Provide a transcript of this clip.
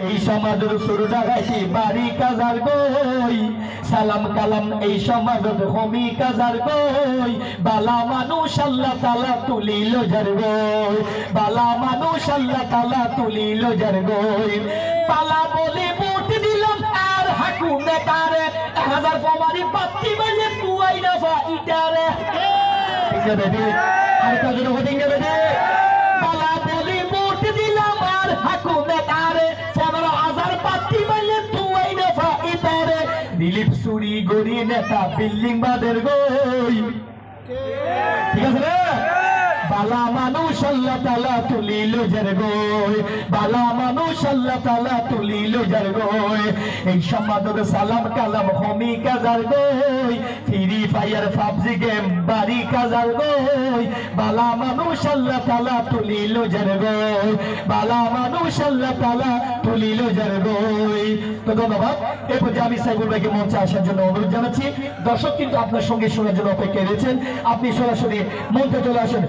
এই সমাজের শুরু ডাকাইছি বাড়ি কাজার গই সালাম কালাম এই সমাজের হমি কাজার গই বালা মানুষ আল্লাহ তাআলা তুলিল যার গই বালা মানুষ আল্লাহ তাআলা তুলিল যার গই পালা বলে ভোট দিলাম আর হাকুমে তারে 1000 প্রমাণী পাত্তি বলে তুই না ফাইটারে ঠিক আছে বেবি আর কাজে হোডিং রে বেবি পালা বলে ভোট দিলাম আর হাকুমে তারে দিলীপ সুরি গড়ি নেতা বিল্ডিং বাদের গই ঠিক আছে রে বালা মানুষ আল্লাহ তাআলা তুলিল যার গই বালা মানুষ আল্লাহ তাআলা তুলিল যার গই এই সমাজের সালাম কালাম হমি কাজার গই ফ্রি ফায়ার পাবজি গেম বাড়ি কাজার গই বালা মানুষ আল্লাহ তাআলা তুলিল যার গই বালা মানুষ আল্লাহ তাআলা তুলিল যার গই। তো ধন্যবাদ। এরপর আমি সাইবুল ভাইকে মঞ্চে আসার জন্য অনুরোধ জানাচ্ছি। দর্শক কিন্তু আপনার সঙ্গে শোনার জন্য অপেক্ষায় রয়েছেন, আপনি সরাসরি মঞ্চে চলে আসেন।